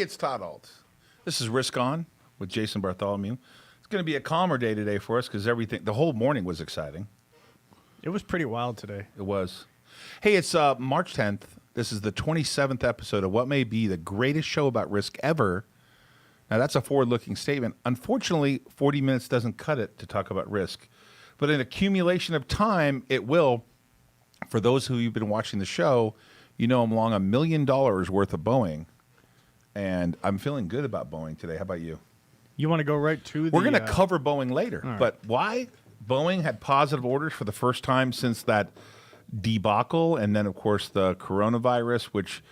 it's Todd Ault. This is Risk On with Jason Bartholomew. It's going to be a calmer day today for us because the whole morning was exciting. It was pretty wild today. It was. Hey, it's March 10th. This is the 27th episode of what may be the greatest show about risk ever. Now, that's a forward-looking statement. Unfortunately, 40 minutes doesn't cut it to talk about risk. But in accumulation of time, it will. For those who have been watching the show, you know I'm long $1 million worth of Boeing. And I'm feeling good about Boeing today. How about you? You want to go right to the... We're going to cover Boeing later. Right. But why? Boeing had positive orders for the first time since that debacle. And then, of course, the coronavirus, which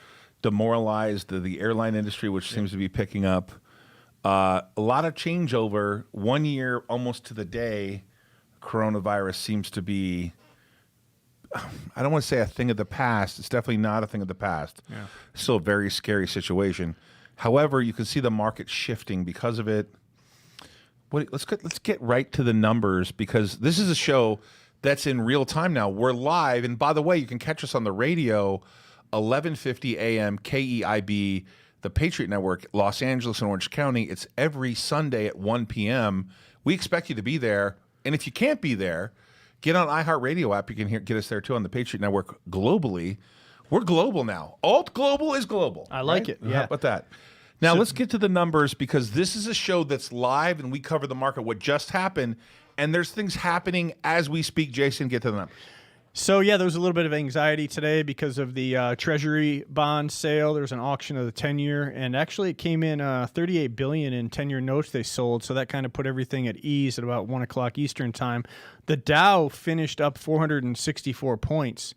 demoralized the airline industry, which seems to be picking up. A lot of changeover. 1 year, almost to the day, coronavirus seems to be... I don't want to say a thing of the past. It's definitely not a thing of the past. Yeah. Still a very scary situation. However, you can see the market shifting because of it. Let's get right to the numbers because this is a show that's in real time now. We're live, and by the way, you can catch us on the radio, 11:50 a.m. KEIB, the Patriot Network, Los Angeles and Orange County. It's every Sunday at 1 p.m. We expect you to be there, and if you can't be there, get on iHeartRadio app. You can get us there too on the Patriot Network globally. We're global now. Alt Global is global. I like it. Yeah. How about that? Now, let's get to the numbers because this is a show that's live and we cover the market, what just happened, and there's things happening as we speak. Jason, get to the numbers. So, yeah, there was a little bit of anxiety today because of the Treasury bond sale. There was an auction of the 10-year, and actually it came in $38 billion in 10-year notes they sold, so that kind of put everything at ease at about 1 o'clock Eastern time. The Dow finished up 464 points,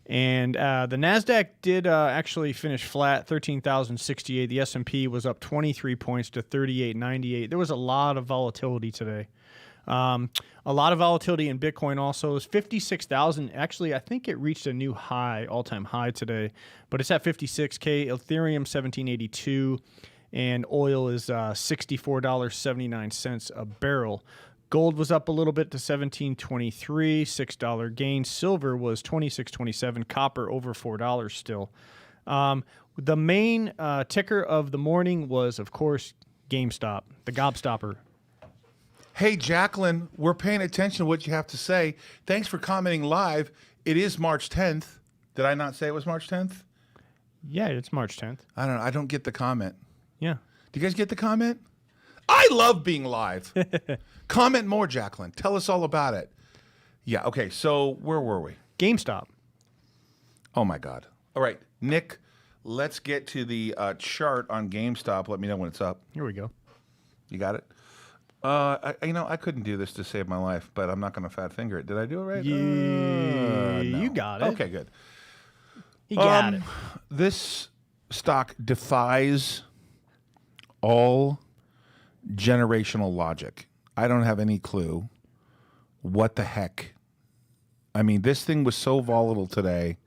and the NASDAQ did actually finish flat, 13,068. The S&P was up 23 points to 3898. There was a lot of volatility today. A lot of volatility in Bitcoin also. It was 56,000. Actually, I think it reached a new high, all-time high today, but it's at 56K. Ethereum, 1782, and oil is $64.79 a barrel. Gold was up a little bit to $17.23, $6 gain. Silver was $26.27. Copper over $4 still. The main ticker of the morning was, of course, GameStop, the gobstopper. Hey, Jacqueline, we're paying attention to what you have to say. Thanks for commenting live. It is March 10th. Did I not say it was March 10th? Yeah, it's March 10th. I don't know. I don't get the comment. Yeah. Do you guys get the comment? I love being live. Comment more, Jacqueline. Tell us all about it. Yeah, okay, so where were we? GameStop. Oh, my God. All right, Nick, let's get to the chart on GameStop. Let me know when it's up. Here we go. You got it? I couldn't do this to save my life, but I'm not going to fat finger it. Did I do it right? Yeah, No. you got it. Okay, good. You got it. This stock defies all generational logic. I don't have any clue what the heck. I mean, this thing was so volatile today.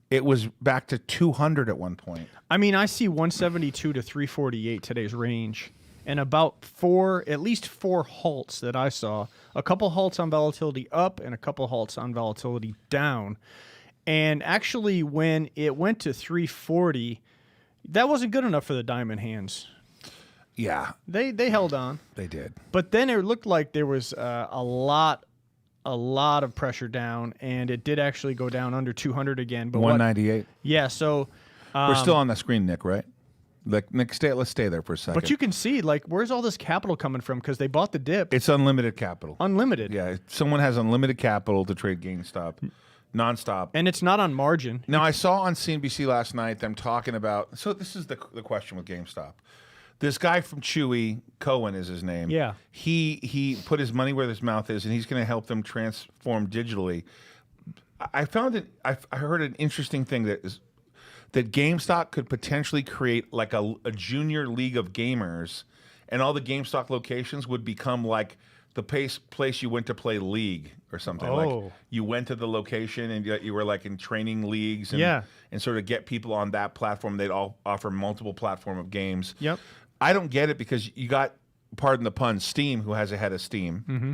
It was back to 200 at one point. I mean, I see 172 to 348 today's range. And about at least four halts that I saw. A couple halts on volatility up and a couple halts on volatility down. And actually, when it went to 340, that wasn't good enough for the diamond hands. Yeah. They held on. They did. But then it looked like there was a lot of pressure down, and it did actually go down under 200 again. But 198. Yeah, so... we're still on the screen, Nick, right? Like, Nick, let's stay there for a second. But you can see, like, where's all this capital coming from? Because they bought the dip. It's unlimited capital. Unlimited. Yeah, someone has unlimited capital to trade GameStop, nonstop. And it's not on margin. Now, I saw on CNBC last night them talking about... So this is the question with GameStop. This guy from Chewy, Cohen is his name. Yeah. He put his money where his mouth is, and he's going to help them transform digitally. I heard an interesting thing that GameStop could potentially create like a junior league of gamers, and all the GameStop locations would become like the place you went to play League or something. Like you went to the location and you were like in training leagues and sort of get people on that platform. They'd all offer multiple platform of games. Yep. I don't get it because you got, pardon the pun, Steam, who has a head of Steam. Mm-hmm.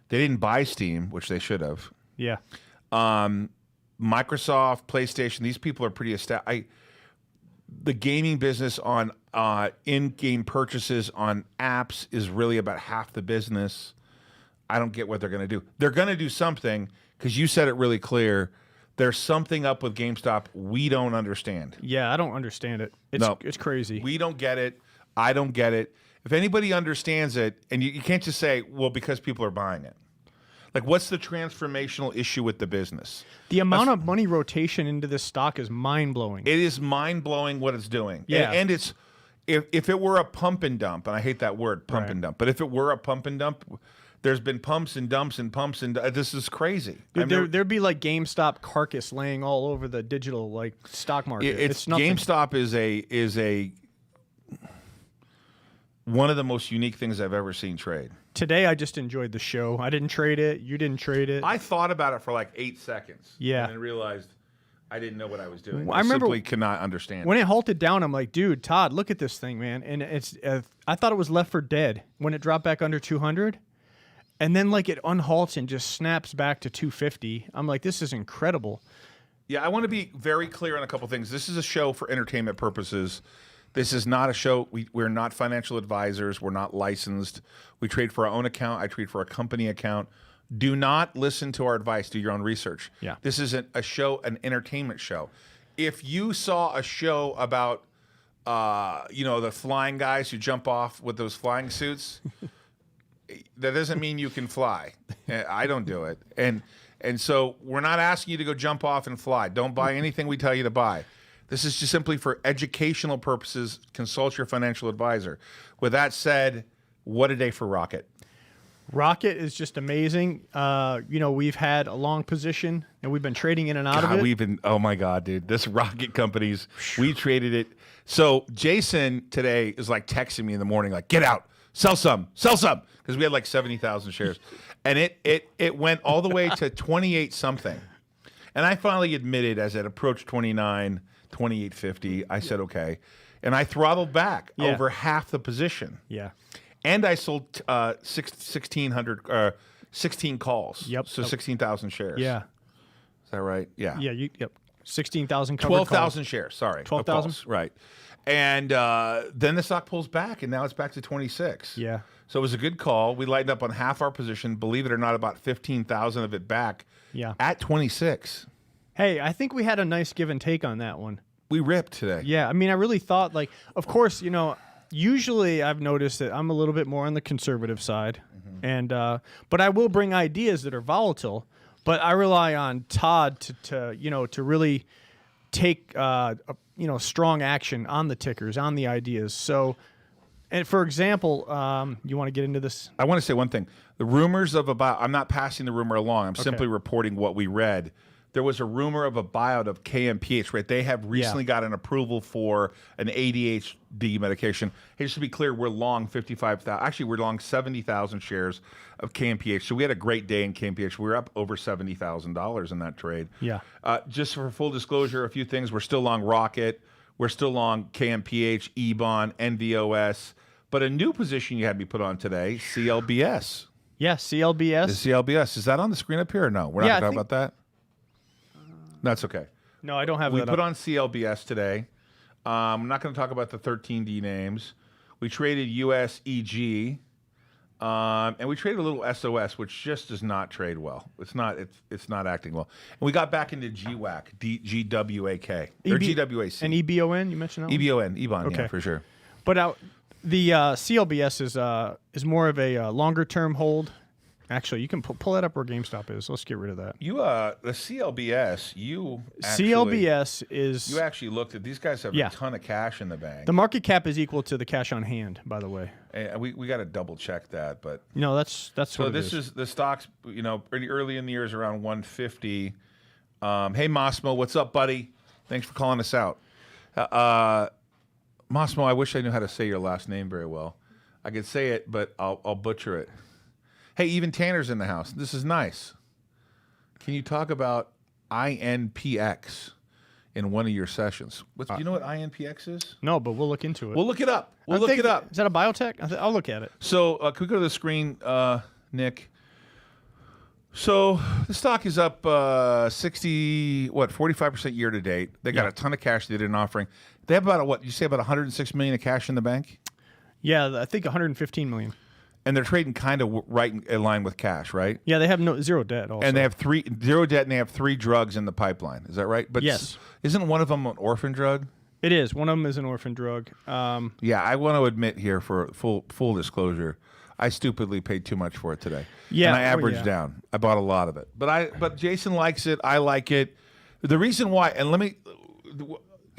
They didn't buy Steam, which they should have. Yeah. Microsoft, PlayStation, these people are pretty established. the gaming business on in-game purchases on apps is really about half the business. I don't get what they're going to do. They're going to do something because you said it really clear. There's something up with GameStop we don't understand. Yeah, I don't understand it. It's crazy. We don't get it. I don't get it. If anybody understands it, and you can't just say, well, because people are buying it. Like, what's the transformational issue with the business? The amount of money rotation into this stock is mind-blowing. It is mind-blowing what it's doing. Yeah. And it's, if it were a pump and dump, and I hate that word, pump and dump, but if it were a pump and dump, there's been pumps and dumps and pumps and this is crazy. Dude, there'd be like GameStop carcass laying all over the digital like stock market. It's nothing. GameStop is a one of the most unique things I've ever seen trade. Today, I just enjoyed the show. I didn't trade it. You didn't trade it. I thought about it for like 8 seconds. Yeah. And then realized I didn't know what I was doing. I remember simply cannot understand. When it halted down, I'm like, dude, Todd, look at this thing, man. And it's I thought it was left for dead when it dropped back under 200. And then like it unhalts and just snaps back to 250. I'm like, this is incredible. Yeah, I want to be very clear on a couple things. This is a show for entertainment purposes. This is not a show. We're not financial advisors. We're not licensed. We trade for our own account. I trade for a company account. Do not listen to our advice. Do your own research. Yeah. This isn't a show, an entertainment show. If you saw a show about, the flying guys who jump off with those flying suits, that doesn't mean you can fly. I don't do it. And so we're not asking you to go jump off and fly. Don't buy anything we tell you to buy. This is just simply for educational purposes. Consult your financial advisor. With that said, what a day for Rocket. Rocket is just amazing. We've had a long position, and we've been trading in and out of it. Oh, my God, dude. This Rocket companies, we traded it. So Jason today is like texting me in the morning, like, get out, sell some, because we had like 70,000 shares. And it went all the way to 28 something. And I finally admitted as it approached 29, 28.50, I said, okay. And I throttled back over half the position. Yeah. And I sold 16 calls. Yep. So 16,000 shares. Yeah. Is that right? Yeah. Yeah. Yep. 16,000 covered 12,000 shares. Sorry. 12,000? Right. And then the stock pulls back, and now it's back to 26. Yeah. So it was a good call. We lightened up on half our position. Believe it or not, about 15,000 of it back. Yeah. At 26. Hey, I think we had a nice give and take on that one. We ripped today. Yeah. I mean, I really thought, like, of course, usually I've noticed that I'm a little bit more on the conservative side, and but I will bring ideas that are volatile. But I rely on Todd to really take strong action on the tickers, on the ideas. So, and for example, you want to get into this? I want to say one thing. The rumors of I'm not passing the rumor along. I'm simply reporting what we read. There was a rumor of a buyout of KMPH, right? They have recently got an approval for an ADHD medication. Hey, just to be clear, we're long 55,000. Actually, we're long 70,000 shares of KMPH. So we had a great day in KMPH. We were up over $70,000 in that trade. Yeah. Just for full disclosure, a few things. We're still long Rocket. We're still long KMPH, EVON, NVOS. But a new position you had me put on today, CLBS. Yeah, CLBS. The CLBS. Is that on the screen up here or no? We're not going to talk about that? That's okay. No, I don't have that. We put on CLBS today. I'm not going to talk about the 13D names. We traded USEG, and we traded a little SOS, which just does not trade well. It's not acting well. And we got back into GWAC, GWAK, or GWAC. And EBON, you mentioned that one? EVON, Okay. yeah, for sure. But the CLBS is more of a longer term hold. Actually, you can pull that up where GameStop is. Let's get rid of that. The CLBS, CLBS is... You actually looked at... These guys have a ton of cash in the bank. The market cap is equal to the cash on hand, by the way. And we got to double check that, but... No, that's so what this is the stocks, pretty early in the year is around 150. Hey, Massimo, what's up, buddy? Thanks for calling us out. Massimo, I wish I knew how to say your last name very well. I could say it, but I'll butcher it. Hey, even Tanner's in the house. This is nice. Can you talk about INPX in one of your sessions? Do you know what INPX is? No, but we'll look into it. We'll look it up. We'll look it up. Is that a biotech? I'll look at it. So can we go to the screen, Nick? So the stock is up 45% year to date. They got a ton of cash they did an offering. They have about what you say about 106 million of cash in the bank, Yeah, I think 115 million. and they're trading kind of right in line with cash, right? Yeah, they have zero debt also. And they have zero debt, and they have 3 drugs in the pipeline. Is that right? But yes. Isn't one of them an orphan drug? It is. One of them is an orphan drug. Yeah, I want to admit here for full disclosure, I stupidly paid too much for it today. Yeah, and I averaged down. I bought a lot of it, but Jason likes it. I like it. The reason why, and let me,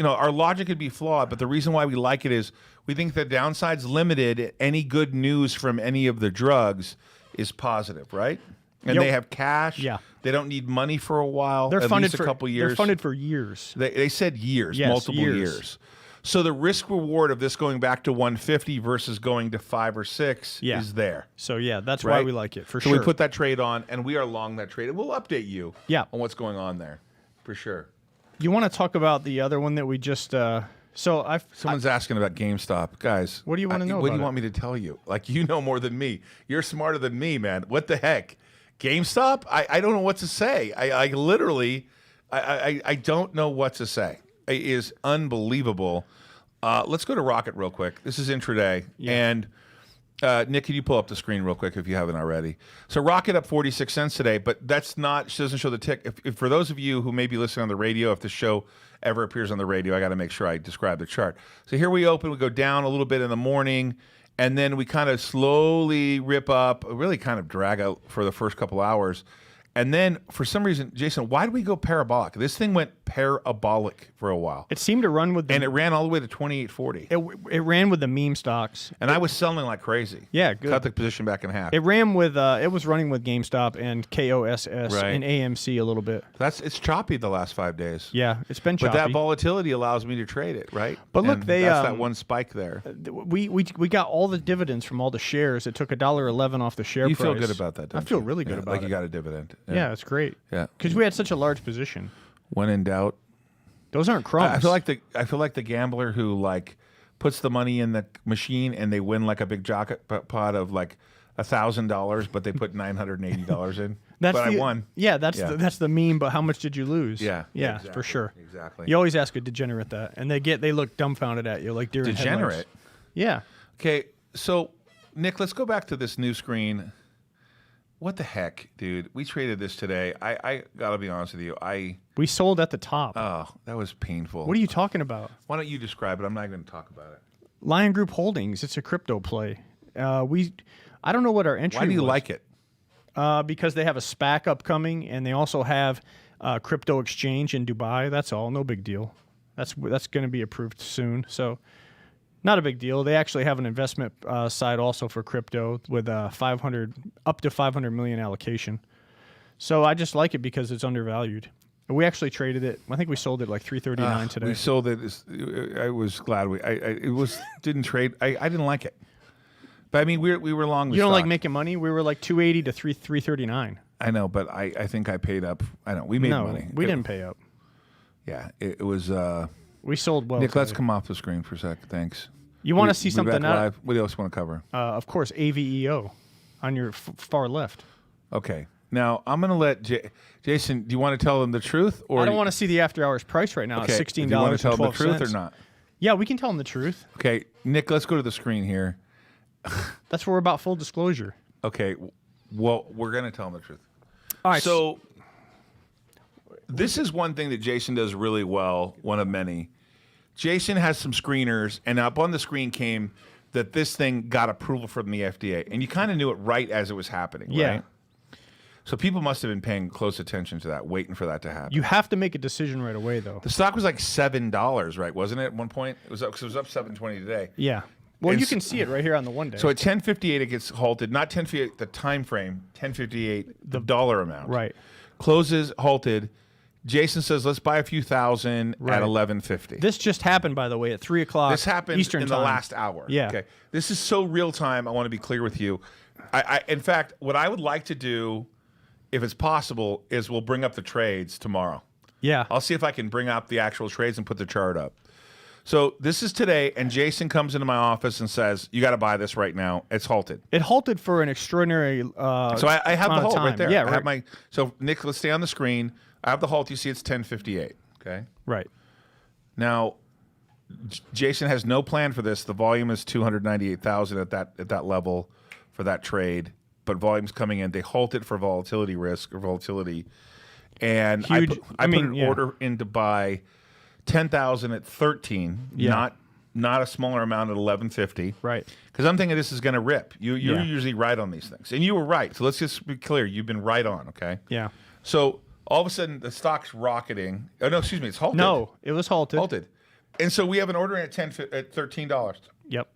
our logic could be flawed, but the reason why we like it is we think the downside's limited. Any good news from any of the drugs is positive, right? And they have cash. Yeah. They don't need money for a while. They're at funded least a couple years. They're funded for years. They said years, Yes, multiple years. So the risk reward of this going back to 150 versus going to 5 or 6 is there. So yeah, that's Right? why we like it for So sure. we put that trade on, and we are long that trade. And we'll update you Yeah. on what's going on there, for sure. You want to talk about the other one that we just? Someone's asking about GameStop, guys. What do you want to know? What do about you want me to tell you? Like, you know more than me. You're smarter than me, man. What the heck? GameStop? I don't know what to say. I literally don't know what to say. It is unbelievable. Let's go to Rocket real quick. This is intraday. Yeah. And Nick, can you pull up the screen real quick if you haven't already? So Rocket up 46 cents today, but that's not, doesn't show the tick. If for those of you who may be listening on the radio, if the show ever appears on the radio, I got to make sure I describe the chart. So here we open, we go down a little bit in the morning, and then we kind of slowly rip up, really kind of drag out for the first couple hours. And then, for some reason, Jason, why did we go parabolic? This thing went parabolic for a while. It seemed to run with the, And it ran all the way to 28.40. it ran with the meme stocks. And I was selling like crazy. Yeah, good. Cut the position back in half. It ran with it was running with GameStop and KOSS Right. and AMC a little bit. It's choppy the last 5 days. Yeah, it's been choppy. But that volatility allows me to trade it, right? But look, And they, that's that one spike there. we got all the dividends from all the shares. It took $1.11 off the share You price. feel good about that, don't I feel you? really good Yeah, about like it. you got a dividend. Yeah, it's great. Yeah. Because we had such a large position. When in doubt. Those aren't crumbs. I feel like the gambler who like puts the money in the machine and they win like a big jackpot of like $1,000, but they put $980 in. But I won. Yeah, that's the meme. But how much did you lose? Yeah, yeah, exactly, for sure. exactly. You always ask a degenerate that, and they look dumbfounded at you, like deer in headlights. Degenerate. Yeah. Okay, so Nick, let's go back to this new screen. What the heck, dude? We traded this today. I gotta be honest with you. We sold at the top. That was painful. What are you talking about? Why don't you describe it? I'm not going to talk about it. Lion Group Holdings. It's a crypto play. I don't know what our entry. Why do you was. like it? Because they have a SPAC upcoming, and they also have crypto exchange in Dubai. That's all. No big deal. That's going to be approved soon. So, not a big deal. They actually have an investment side also for crypto with up to 500 million allocation. So I just like it because it's undervalued. We actually traded it. I think we sold it like 339 today. We sold it. I was glad didn't trade. I didn't like it. But I mean, we were long. You don't like making money? We were like 280 to 339. I know, but I think I paid up. I know we made money. We didn't pay up. Yeah, it was. We sold well. Nick, let's today. come off the screen for a sec. Thanks. You want to see something live? What else you want to cover? Of course, AVEO on your far left. Okay. Now I'm going to let Jason. Do you want to tell them the truth, or I don't want to see the after hours price right now. Okay. It's $16. Do you want to tell them the 12 truth or not? Yeah, we can tell them the truth. Okay, Nick. Let's go to the screen here. That's where we're about full disclosure. Okay. Well, we're going to tell them the truth. All right. So this is one thing that Jason does really well, one of many. Jason has some screeners, and up on the screen came that this thing got approval from the FDA. And you kind of knew it right as it was happening, Yeah. right? So people must have been paying close attention to that, waiting for that to happen. You have to make a decision right away, though. The stock was like $7, right? Wasn't it at one point? It was up, 'cause it was up $7.20 today. Yeah. Well, And you can see it right here on the one day. So at 10:58, it gets halted. Not 10:58, the time frame. 10:58, the dollar amount. Right. Closes halted. Jason says, "Let's buy a few thousand Right. at 11:50." This just happened, by the way, at 3 o'clock. This happened Eastern in time. the last hour. Yeah. Okay. This is so real time. I want to be clear with you. In fact, what I would like to do, if it's possible, is we'll bring up the trades tomorrow. Yeah. I'll see if I can bring up the actual trades and put the chart up. So this is today, and Jason comes into my office and says, "You got to buy this right now. It's halted." It halted for an extraordinary. So I have the amount of halt time. right there. Yeah, I right. have my. So Nick, let's stay on the screen. I have the halt. You see, it's 10:58. Okay. Right. Now, Jason has no plan for this. The volume is 298,000 at that level for that trade, but volume's coming in. They halt it for volatility risk or volatility, and Huge. I put an yeah. order in to buy 10,000 at 13. Yeah. Not a smaller amount at 11.50. Right. Because I'm thinking this is going to rip. You're Yeah. usually right on these things, and you were right. So let's just be clear. You've been right on. Okay. Yeah. So all of a sudden the stock's rocketing. Oh no, excuse me, it's halted. No, it was halted. Halted. And so we have an order in at $13. Yep.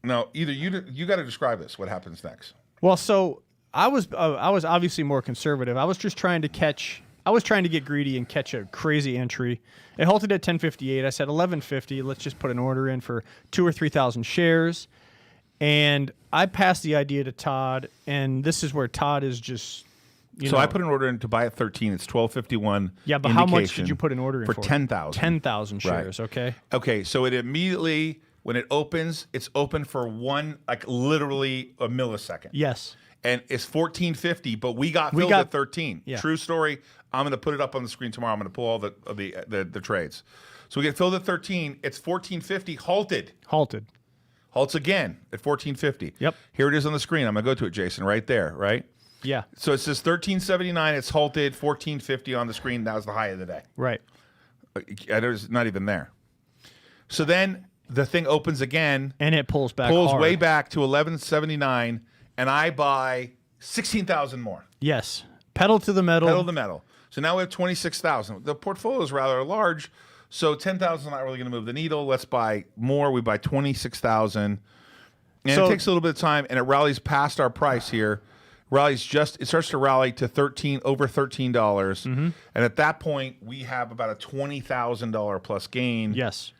Now, either you got to describe this. What happens next? Well, so I was obviously more conservative. I was just trying to get greedy and catch a crazy entry. It halted at 10:58. I said 11:50. Let's just put an order in for 2,000 or 3,000 shares. And I passed the idea to Todd, and this is where Todd is just. So I put an order in to buy at 13. It's 12.51. Yeah, but how much did you put an order in for? 10,000. 10,000 shares. Right. Okay. Okay. So it immediately, when it opens, it's open for literally a millisecond. Yes. And it's 14.50, but we got filled at 13. Yeah. True story. I'm going to put it up on the screen tomorrow. I'm going to pull all the trades. So we get filled at 13. It's 14.50. Halted. Halts again at 14.50. Yep. Here it is on the screen. I'm going to go to it, Jason, right there, right? Yeah. So it says 13.79. It's halted. 14.50 on the screen. That was the high of the day. Right. It's not even there. So then the thing opens again. And it pulls back. Pulls hard. way back to 11.79, and I buy 16,000 more. Yes. Pedal to the metal. Pedal to the metal. So now we have 26,000. The portfolio is rather large, so 10,000 is not really going to move the needle. Let's buy more. We buy 26,000, and So- it takes a little bit of time, and it rallies past our price here. It starts to rally to over $13, and at that point we have about a $20,000 plus gain. Yes.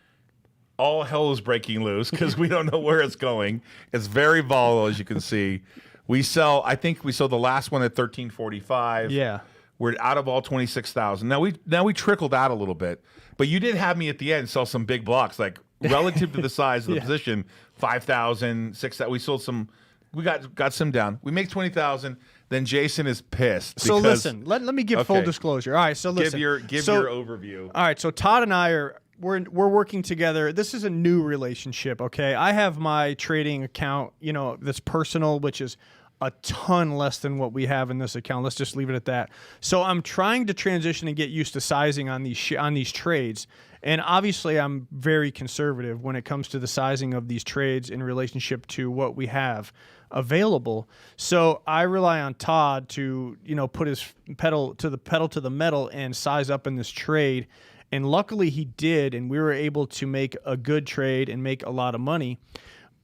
All hell is breaking loose because we don't know where it's going. It's very volatile, as you can see. I think we sold the last one at 13.45. Yeah. We're out of all 26,000. Now we trickled out a little bit, but you did have me at the end sell some big blocks, like relative to the size of the position, 5,000, 6,000. We sold some. We got some down. We make 20,000. Then Jason is pissed. So listen, let me give full disclosure. All right, so listen. Give your overview. All right, so Todd and I we're working together. This is a new relationship, okay? I have my trading account, that's personal, which is a ton less than what we have in this account. Let's just leave it at that. So I'm trying to transition and get used to sizing on these trades. And obviously I'm very conservative when it comes to the sizing of these trades in relationship to what we have available. So I rely on Todd to, put his pedal to the metal and size up in this trade. And luckily he did, and we were able to make a good trade and make a lot of money.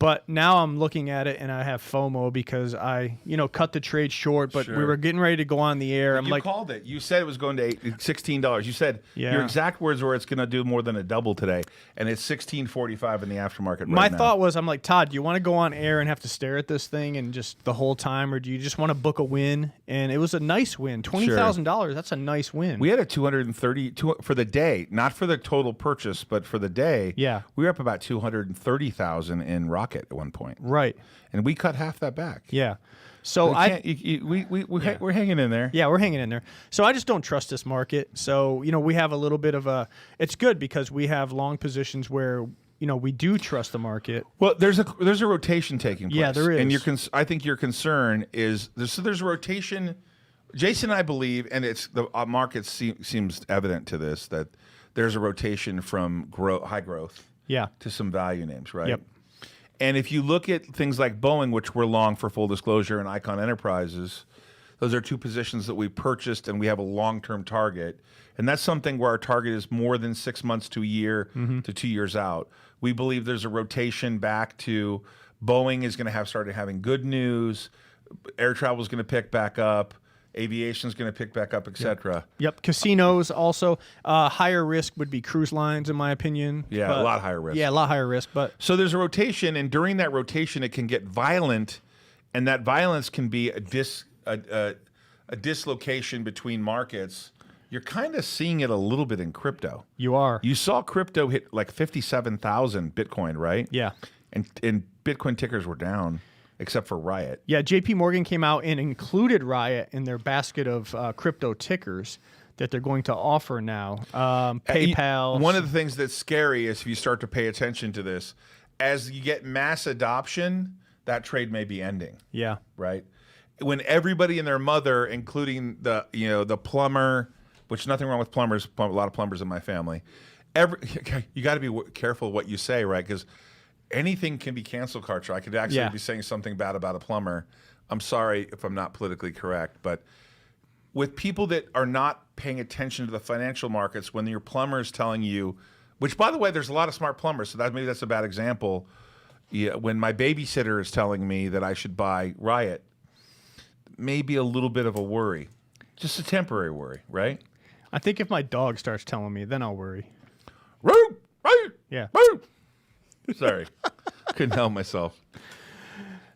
But now I'm looking at it and I have FOMO because I, cut the trade short, but we were getting ready to go on the air. You called it. You said it was going to $16. You said your exact words were it's going to do more than a double today, and it's $16.45 in the aftermarket right now. My thought was, I'm like, Todd, do you want to go on air and have to stare at this thing and just the whole time, or do you just want to book a win? And it was a nice win, $20,000. That's a nice win. We had a 230 for the day, not for the total purchase, but for the day. Yeah, we were up about 230,000 in Rocket at one point. Right. And we cut half that back. Yeah. So we're hanging in there. Yeah, we're hanging in there. So I just don't trust this market. So, we have a little bit of it's good because we have long positions where, we do trust the market. Well, there's a rotation taking place. Yeah, there is. And I think your concern is there's a rotation. Jason and I believe, and it's the market seems evident to this, that there's a rotation from high growth to some value names, right? Yep. And if you look at things like Boeing, which we're long for full disclosure, and Icon Enterprises, those are two positions that we purchased and we have a long-term target. And that's something where our target is more than 6 months to a year to 2 years out. We believe there's a rotation back to Boeing is going to started having good news. Air travel is going to pick back up. Aviation is going to pick back up, et cetera. Yep. Casinos also. Higher risk would be cruise lines, in my opinion. Yeah, a lot higher risk. Yeah, a lot higher risk. But so there's a rotation, and during that rotation, it can get violent, and that violence can be a dislocation between markets. You're kind of seeing it a little bit in crypto. You are. You saw crypto hit like 57,000 Bitcoin, right? Yeah. And Bitcoin tickers were down, except for Riot. Yeah, JP Morgan came out and included Riot in their basket of crypto tickers that they're going to offer now. PayPal. One of the things that's scary is if you start to pay attention to this, as you get mass adoption, that trade may be ending. Yeah. Right? When everybody and their mother, including the plumber, which nothing wrong with plumbers, a lot of plumbers in my family. You got to be careful what you say, right? Because anything can be cancel culture. I could actually be saying something bad about a plumber. I'm sorry if I'm not politically correct, but with people that are not paying attention to the financial markets, when your plumber is telling you, which by the way, there's a lot of smart plumbers, so maybe that's a bad example. Yeah, when my babysitter is telling me that I should buy Riot, maybe a little bit of a worry, just a temporary worry, right? I think if my dog starts telling me, then I'll worry. Roo! Roo! Yeah. Roo! Sorry. Couldn't help myself.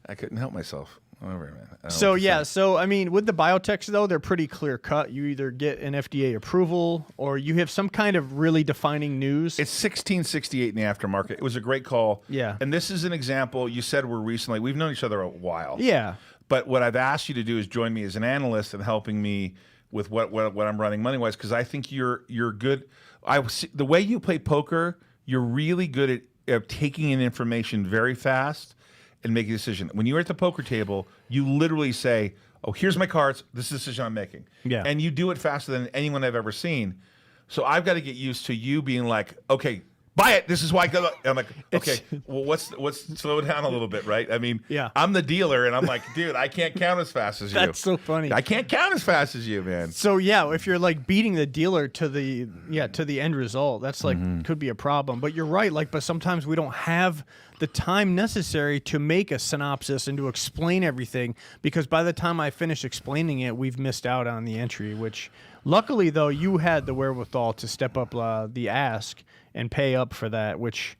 I couldn't help myself. Whatever, man. So I mean, with the biotechs though, they're pretty clear cut. You either get an FDA approval or you have some kind of really defining news. It's 1668 in the aftermarket. It was a great call. Yeah. And this is an example. You said we've known each other a while. Yeah. But what I've asked you to do is join me as an analyst and helping me with what I'm running money wise, because I think you're good. The way you play poker, you're really good at taking in information very fast and making a decision. When you're at the poker table, you literally say, "Oh, here's my cards. This is the decision I'm making." Yeah. And you do it faster than anyone I've ever seen. So I've got to get used to you being like, "Okay, buy it. This is why I go." I'm like, "Okay, well, what's slow down a little bit, right?" I mean, Yeah. I'm the dealer, and I'm like, "Dude, I can't count as fast as you." That's so funny. I can't count as fast as you, man. So yeah, if you're like beating the dealer to the end result, that's like could be a problem. But you're right, but sometimes we don't have the time necessary to make a synopsis and to explain everything, because by the time I finish explaining it, we've missed out on the entry, which luckily though you had the wherewithal to step up the ask and pay up for that, which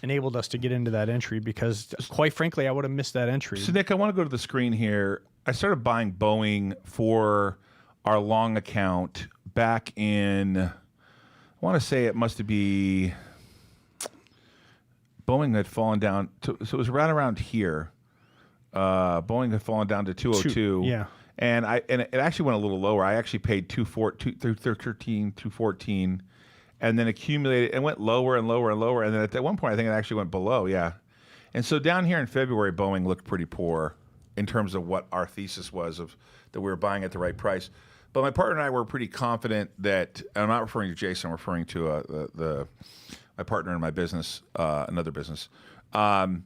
enabled us to get into that entry, because quite frankly, I would have missed that entry. So Nick, I want to go to the screen here. I started buying Boeing for our long account back in, I want to say it must be, Boeing had fallen down to, so it was right around here. Boeing had fallen down to 202. Yeah. And it actually went a little lower. I actually paid 214, and then accumulated and went lower and lower and lower. And then at one point, I think it actually went below. Yeah. And so down here in February, Boeing looked pretty poor in terms of what our thesis was that we were buying at the right price. But my partner and I were pretty confident that, and I'm not referring to Jason, I'm referring to my partner in my business, another business. And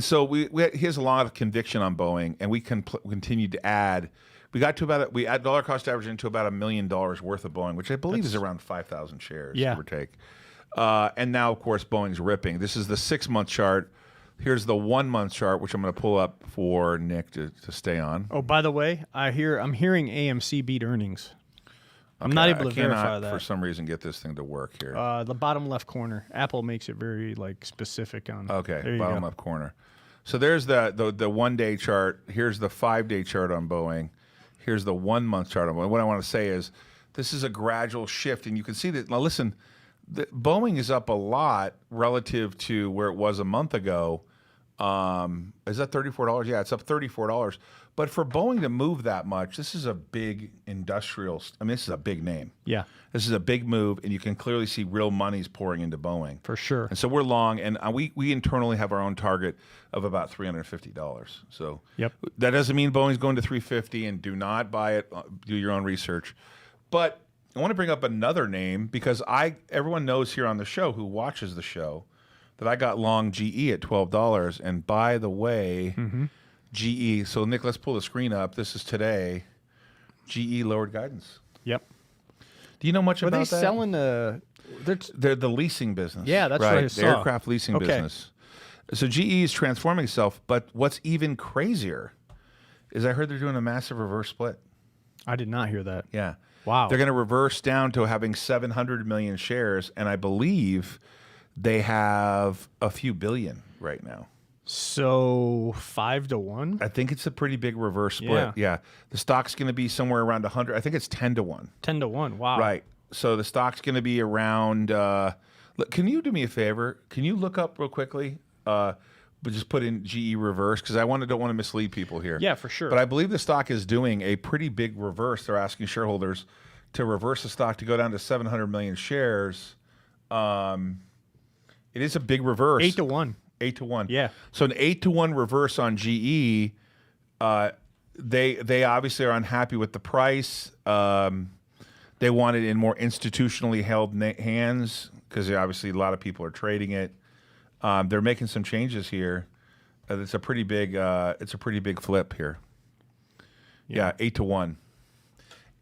so he has a lot of conviction on Boeing, and we continued to add. We got to we add dollar cost average into about $1 million worth of Boeing, which I believe is around 5,000 shares, give or take. And now, of course, Boeing's ripping. This is the 6-month chart. Here's the 1-month chart, which I'm going to pull up for Nick to stay on. Oh, by the way, I'm hearing AMC beat earnings. I'm not able to verify that. For some reason, get this thing to work here. The bottom left corner. Apple makes it very specific on. Okay, bottom left corner. So there's the 1-day chart. Here's the 5-day chart on Boeing. Here's the 1-month chart on Boeing. What I want to say is this is a gradual shift, and you can see that. Now listen, Boeing is up a lot relative to where it was a month ago. Is that $34? Yeah, it's up $34. But for Boeing to move that much, this is a big industrial. I mean, this is a big name. Yeah, this is a big move, and you can clearly see real money's pouring into Boeing for sure. And so we're long, and we internally have our own target of about $350. So that doesn't mean Boeing's going to $350. And do not buy it. Do your own research. But I want to bring up another name because everyone knows here on the show who watches the show that I got long GE at $12. And by the way, GE. So Nick, let's pull the screen up. This is today. GE lowered guidance. Yep. Do you know much about that? Are they selling the? They're the leasing business. Yeah, that's right. what I saw. The aircraft leasing business. So GE is transforming itself. But what's even crazier is I heard they're doing a massive reverse split. I did not hear that. Yeah. Wow. They're going to reverse down to having 700 million shares, and I believe they have a few billion right now. So 5-1, I think it's a pretty big reverse split. Yeah. The stock's going to be somewhere around 100. I think it's 10-1. 10-1. Wow. Right. So the stock's going to be around. Look, can you do me a favor? Can you look up real quickly? But just put in GE reverse because don't want to mislead people here. Yeah, for sure. But I believe the stock is doing a pretty big reverse. They're asking shareholders to reverse the stock to go down to 700 million shares. It is a big reverse. 8-1. 8-1. Yeah. So an 8-1 reverse on GE. They obviously are unhappy with the price. They want it in more institutionally held hands because obviously a lot of people are trading it. They're making some changes here. It's a pretty big. It's a pretty big flip here. Yeah, 8-1.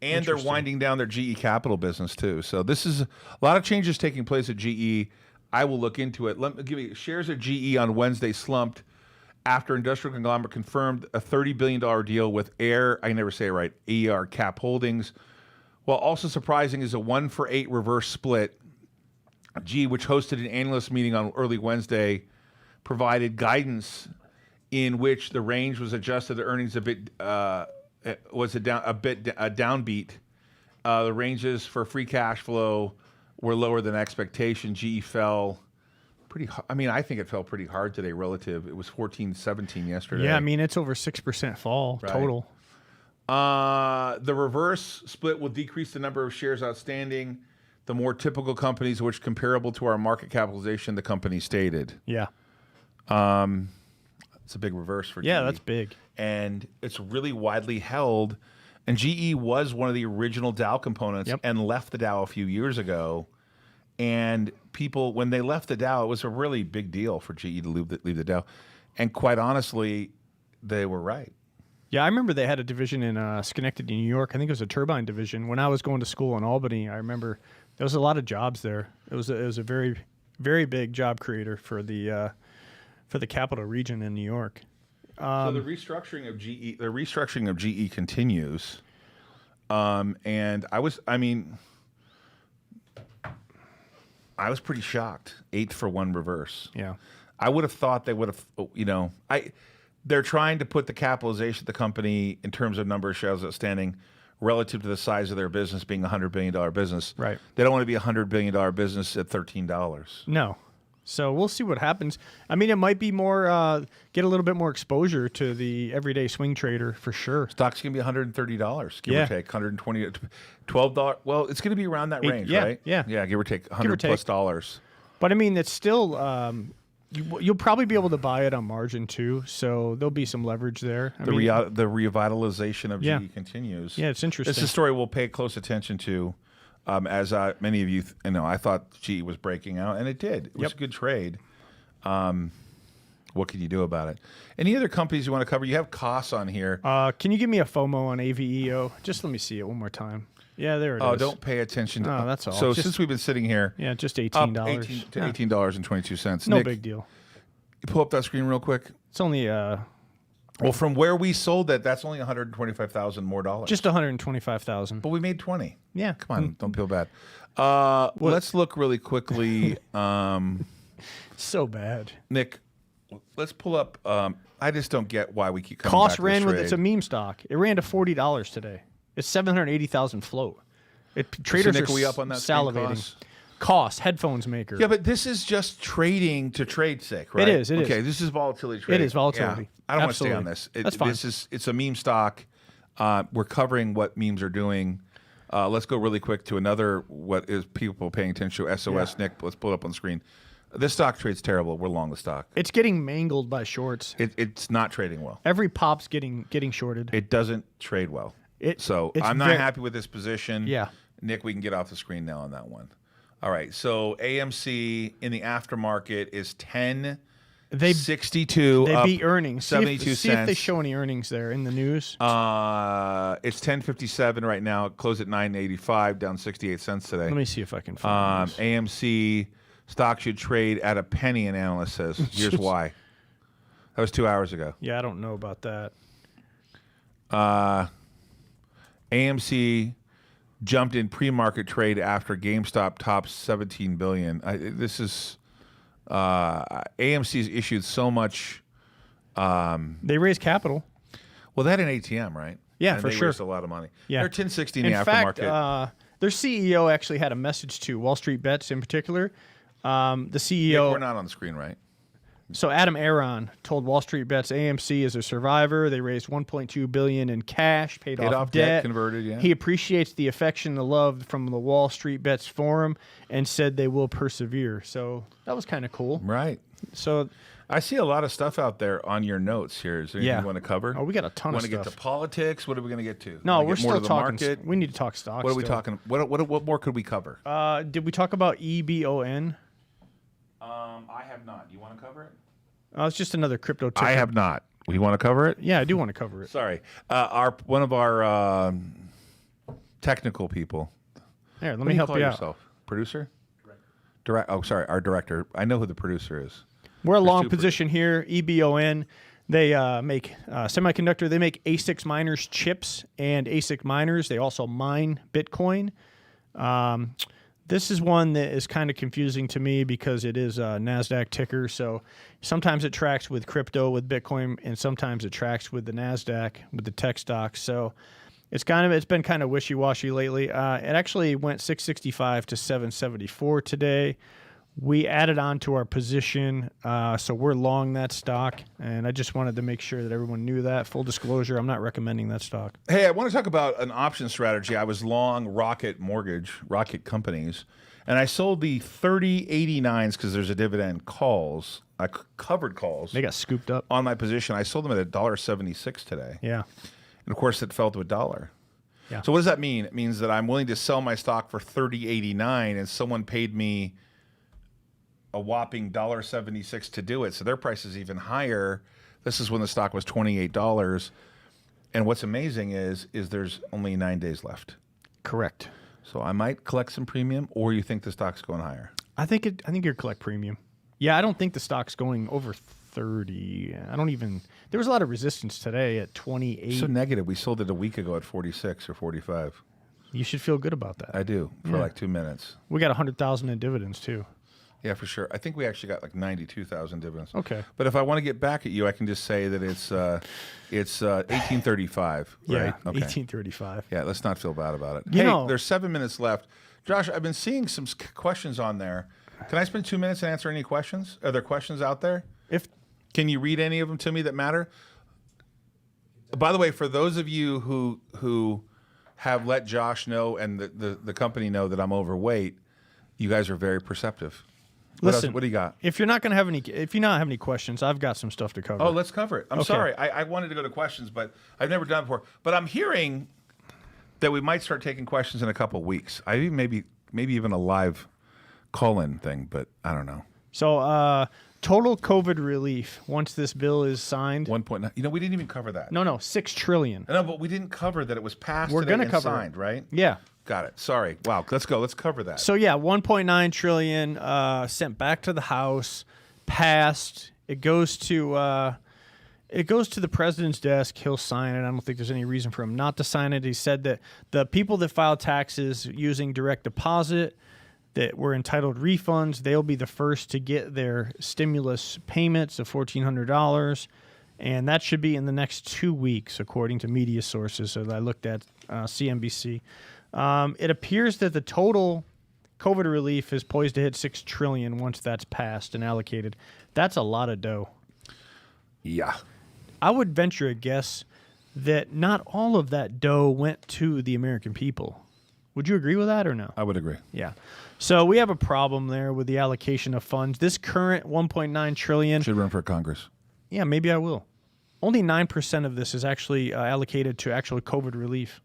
And they're winding down their GE Capital business too. So this is a lot of changes taking place at GE. I will look into it. Let me give you shares of GE on Wednesday slumped after industrial conglomerate confirmed a $30 billion deal with I can never say it right, AER Cap Holdings. While also surprising is a 1-for-8 reverse split. GE, which hosted an analyst meeting on early Wednesday, provided guidance in which the range was adjusted to earnings a bit downbeat. The ranges for free cash flow were lower than expectation. GE fell pretty. I mean, I think it fell pretty hard today relative. It was 14.17 yesterday. Yeah, I mean it's over 6% fall total. The reverse split will decrease the number of shares outstanding. The more typical companies, which comparable to our market capitalization, the company stated. Yeah. It's a big reverse for GE. Yeah, that's big. And it's really widely held. And GE was one of the original Dow components and left the Dow a few years ago. And people, when they left the Dow, it was a really big deal for GE to leave the Dow. And quite honestly, they were right. Yeah, I remember they had a division in Schenectady, New York. I think it was a turbine division. When I was going to school in Albany, I remember there was a lot of jobs there. It was a very, very big job creator for the capital region in New York. So the restructuring of GE continues. And I was pretty shocked. 8-for-1 reverse. Yeah. I would have thought they would have, they're trying to put the capitalization of the company in terms of number of shares outstanding relative to the size of their business being a $100 billion business. Right. They don't want to be a $100 billion business at $13. No. So we'll see what happens. I mean, it might be more, get a little bit more exposure to the everyday swing trader for sure. Stock's going to be $130, give or take, $120, $12. Well, it's going to be around that range, right? Yeah. Yeah, give or take $100 plus dollars. But I mean, it's still, you'll probably be able to buy it on margin too. So there'll be some leverage there. The revitalization of GE continues. Yeah, it's interesting. It's a story we'll pay close attention to. As many of you, I thought GE was breaking out, and it did. It was a good trade. What can you do about it? Any other companies you want to cover? You have KOSS on here. Can you give me a FOMO on AVEO? Just let me see it one more time. Yeah, there it is. Oh, don't pay attention. No, that's all. So since we've been sitting here, just $18. $18 to $18.22. No Nick, big deal. You pull up that screen real quick. It's only well, from where we sold that's only $125,000 more dollars. Just $125,000. But we made 20. Yeah. Come on, don't feel bad. Let's look really quickly. So bad. Nick, let's pull up. I just don't get why we keep coming KOSS back to ran this with trade. it's a meme stock. It ran to $40 today. It's 780,000 float. Traders Nick, are we up on that salivating. KOSS, headphones maker. Yeah, but this is just trading to trade's sake, right? It is. Okay, this is volatility trading. It is volatility. Yeah. I don't Absolutely. want to stay on this. That's fine. It's a meme stock. We're covering what memes are doing. Let's go really quick to another. What is people paying attention to? SOS. Nick, let's pull it up on the screen. This stock trades terrible. We're long the stock. It's getting mangled by shorts. It's not trading well. Every pop's getting shorted. It doesn't trade well. So I'm not happy with this position. Yeah. Nick, we can get off the screen now on that one. All right. So AMC in the aftermarket is 10.62. They beat earnings. 72 cents. See if they show any earnings there in the news. It's 10.57 right now. It closed at 9.85, down 68 cents today. Let me see if I can find this. AMC stock should trade at a penny, an analyst says. Here's why. That was 2 hours ago. Yeah, I don't know about that. AMC jumped in pre-market trade after GameStop tops $17 billion. AMC's issued so much They raised capital. Well, they had an ATM, right? Yeah, and for they sure. raised a lot of money. Yeah. They're 1060 in the fact, aftermarket. their CEO actually had a message to Wall Street Bets in particular. The Nick, CEO, we're not on the screen, right? so Adam Aron told Wall Street Bets AMC is a survivor. They raised $1.2 billion in cash, paid off debt, converted. Yeah. He appreciates the affection and the love from the Wall Street Bets forum and said they will persevere. So that was kind of cool. Right. So I see a lot of stuff out there on your notes here. Is there anything you want to cover? Oh, we got a ton of stuff. Want to get to politics? What are we going to get to? No, we're still talking. Market? We need to talk stocks. What are we talking? What more could we cover? Did we talk about EVON? I have not. You want to cover it? It's just another crypto ticker. I have not. You want to cover it? Yeah, I do want to cover it. Sorry. One of our technical people. Here, let me help you out. Yourself? Producer? Director. Oh, sorry. Our director. I know who the producer is. We're a long position here. EVON. They make semiconductor. They make ASIC miners chips and ASIC miners. They also mine Bitcoin. This is one that is kind of confusing to me because it is a NASDAQ ticker. So sometimes it tracks with crypto, with Bitcoin, and sometimes it tracks with the NASDAQ, with the tech stocks. So it's been kind of wishy-washy lately. It actually went 665 to 774 today. We added on to our position, so we're long that stock, and I just wanted to make sure that everyone knew that. Full disclosure, I'm not recommending that stock. Hey, I want to talk about an option strategy. I was long Rocket companies, and I sold the 3089s because there's a dividend calls. I covered calls. They got scooped up. On my position. I sold them at $1.76 today. Yeah. And, of course, it fell to $1. Yeah. So what does that mean? It means that I'm willing to sell my stock for $30.89, and someone paid me a whopping $1.76 to do it. So their price is even higher. This is when the stock was $28. And what's amazing is there's only 9 days left. Correct. So I might collect some premium, or you think the stock's going higher? I think you're collect premium. Yeah, I don't think the stock's going over 30. There was a lot of resistance today at 28. So negative. We sold it a week ago at 46 or 45. You should feel good about that. I do, for like 2 minutes. We got 100,000 in dividends too. Yeah, for sure. I think we actually got like 92,000 dividends. Okay. But if I want to get back at you, I can just say that it's 1835, Yeah, right? Okay. 1835. Yeah, let's not feel bad about it. You Hey, know- there's 7 minutes left. Josh, I've been seeing some questions on there. Can I spend 2 minutes and answer any questions? Are there questions out there? Can you read any of them to me that matter? By the way, for those of you who have let Josh know and the company know that I'm overweight, you guys are very perceptive. Listen, what do you got? If you're not have any questions, I've got some stuff to cover. Oh, let's cover it. I'm sorry. I wanted to go to questions, but I've never done it before. But I'm hearing that we might start taking questions in a couple of weeks. Maybe even a live call-in thing, but I don't know. So total COVID relief once this bill is signed. 1.9. We didn't even cover that. No, $6 trillion. No, but we didn't cover that it was passed. We're going to cover signed, right? Yeah. Got it. Sorry. Wow. Let's go. Let's cover that. So yeah, 1.9 trillion sent back to the House, passed. It goes to the president's desk. He'll sign it. I don't think there's any reason for him not to sign it. He said that the people that file taxes using direct deposit that were entitled refunds, they'll be the first to get their stimulus payments of $1,400. And that should be in the next 2 weeks, according to media sources that I looked at, CNBC. It appears that the total COVID relief is poised to hit $6 trillion once that's passed and allocated. That's a lot of dough. Yeah. I would venture a guess that not all of that dough went to the American people. Would you agree with that or no? I would agree. Yeah. So we have a problem there with the allocation of funds. This current $1.9 trillion. Should run for Congress. Yeah, maybe I will. Only 9% of this is actually allocated to actual COVID relief.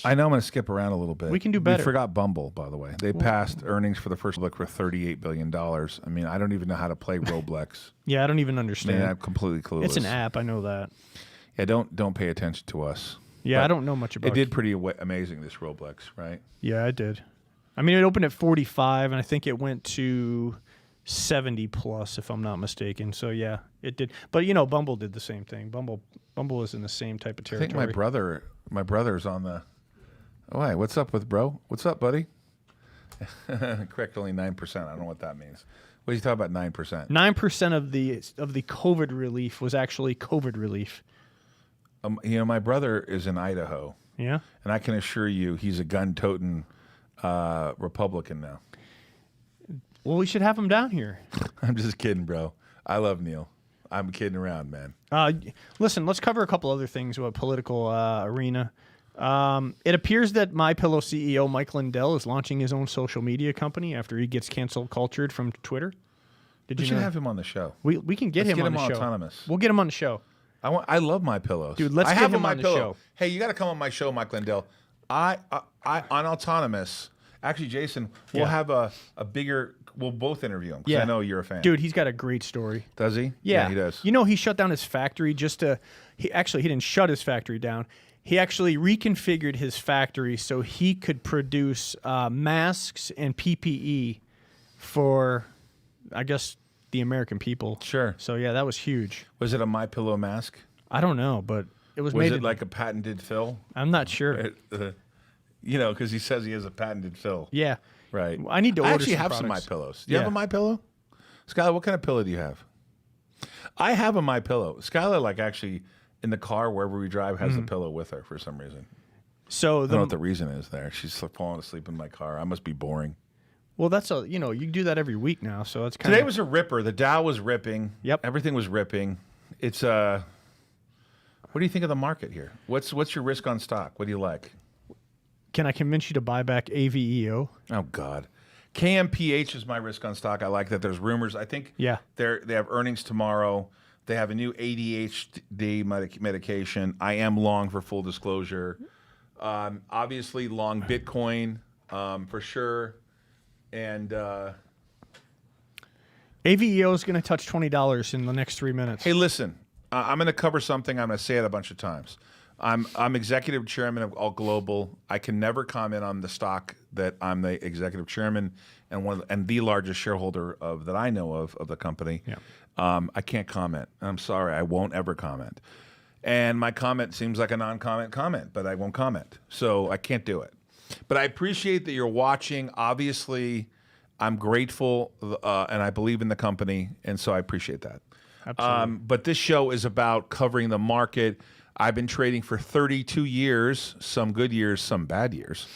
I know I'm going to skip around a little bit. We can do better. We forgot Bumble, by the way. They passed earnings for the first look for $38 billion. I mean, I don't even know how to play Roblox. Yeah, I don't even understand. I'm completely clueless. It's an app. I know that. Yeah, don't pay attention to us. Yeah, But I don't know much about it. It did pretty amazing, this Roblox, right? Yeah, I did. I mean, it opened at 45, and I think it went to 70 plus, if I'm not mistaken. So yeah, it did. But Bumble did the same thing. Bumble is in the same type of I territory. think my brother's on the. Oh, hey, what's up with bro? What's up, buddy? Correct, only 9%. I don't know what that means. What are you talking about, 9%? 9% of the COVID relief was actually COVID relief. My brother is in Idaho. Yeah. And I can assure you he's a gun-toting Republican now. Well, we should have him down here. I'm just kidding, bro. I love Neil. I'm kidding around, man. Listen, let's cover a couple other things about political arena. It appears that MyPillow CEO Mike Lindell is launching his own social media company after he gets canceled cultured from Twitter. We should have him on the show. We can get him on the show. Autonomous. We'll get him on the show. I love MyPillows. Dude, let's get him on the show. Hey, you got to come on my show, Mike Lindell. I on Autonomous. Actually, Jason, we'll have a bigger. We'll both interview him because I know you're a fan. Dude, he's got a great story. Does he? Yeah, he does. You know, he shut down his factory just to. He didn't shut his factory down. He actually reconfigured his factory so he could produce masks and PPE for, I guess, the American people. Sure. So yeah, that was huge. Was it a MyPillow mask? I don't know, but it was Was made. it like a patented fill? I'm not sure. Because he says he has a patented fill. Yeah. Right. I need to order actually some have products. some MyPillows. Do you have a MyPillow? Skylar, what kind of pillow do you have? I have a MyPillow. Skylar, actually, in the car, wherever we drive, has the pillow with her for some reason. So I don't know what the reason is there. She's falling asleep in my car. I must be boring. Well, that's you do that every week now, so that's kind of. Today was a ripper. The Dow was ripping. Yep. Everything was ripping. It's what do you think of the market here? What's your risk on stock? What do you like? Can I convince you to buy back AVEO? Oh God. KMPH is my risk on stock. I like that. There's rumors. I think they have earnings tomorrow. They have a new ADHD medication. I am long for full disclosure. Obviously long Bitcoin for sure. And AVEO is going to touch $20 in the next 3 minutes. hey, listen, I'm going to cover something. I'm going to say it a bunch of times. I'm executive chairman of Ault Global. I can never comment on the stock that I'm the executive chairman and the largest shareholder of that I know of the company. Yeah. I can't comment. I'm sorry. I won't ever comment. And my comment seems like a non-comment comment, but I won't comment. So I can't do it. But I appreciate that you're watching. Obviously, I'm grateful and I believe in the company, and so I appreciate that. Absolutely. But this show is about covering the market. I've been trading for 32 years, some good years, some bad years.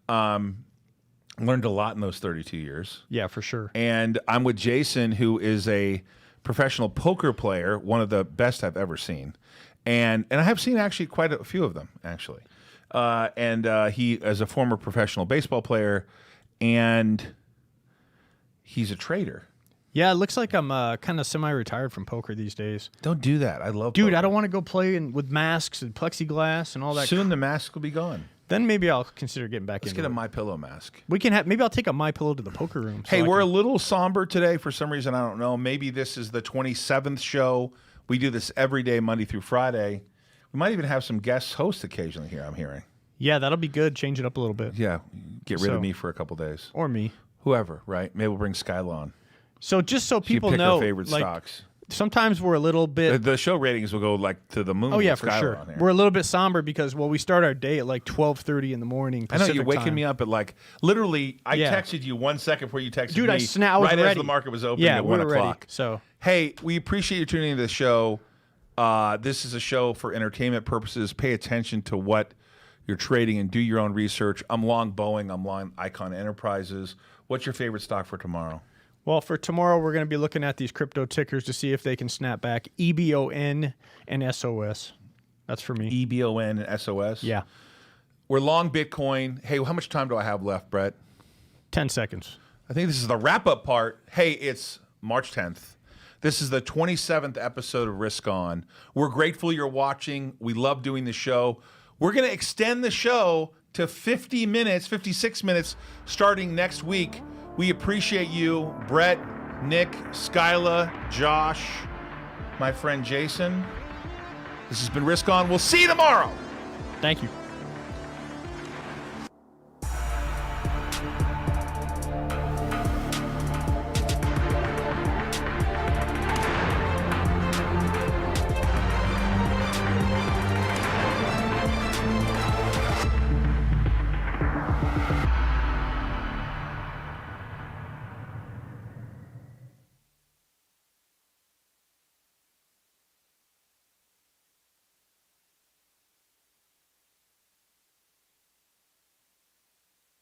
Learned a lot in those 32 years. Yeah, for sure. And I'm with Jason, who is a professional poker player, one of the best I've ever seen. And I have seen actually quite a few of them, actually. He is a former professional baseball player, and he's a trader. Yeah, it looks like I'm kind of semi-retired from poker these days. Don't do that. I love Dude, poker. I don't want to go play with masks and plexiglass and all that. Soon the mask will be gone. Then maybe I'll consider getting back into Let's get it. a MyPillow mask. We can have. Maybe I'll take a MyPillow to the poker room. Hey, we're a little somber today for some reason. I don't know. Maybe this is the 27th show. We do this every day, Monday through Friday. We might even have some guest hosts occasionally here, I'm hearing. Yeah, that'll be good. Change it up a little bit. Yeah, get rid of me for a couple days. Or me. Whoever, right? Maybe we'll bring Skyla on. So just so people pick know, her favorite stocks. Sometimes we're a little bit. The show ratings will go to the moon. Oh yeah, with for Skylar sure. on here. We're a little bit somber because we start our day at 12:30 in the morning. I know you're waking me up at literally. I Yeah. texted you 1 second before you texted Dude, me. I was right ready. as the market was opening Yeah, at we 1 were ready. o'clock. So hey, we appreciate you tuning into the show. This is a show for entertainment purposes. Pay attention to what you're trading and do your own research. I'm long Boeing. I'm long Icon Enterprises. What's your favorite stock for tomorrow? Well, for tomorrow, we're going to be looking at these crypto tickers to see if they can snap back. EVON and SOS. That's for me. EVON and SOS? Yeah. We're long Bitcoin. Hey, how much time do I have left, Brett? 10 seconds. I think this is the wrap-up part. Hey, it's March 10th. This is the 27th episode of Risk On. We're grateful you're watching. We love doing the show. We're going to extend the show to 50 minutes, 56 minutes, starting next week. We appreciate you, Brett, Nick, Skyla, Josh, my friend Jason. This has been Risk On. We'll see you tomorrow. Thank you.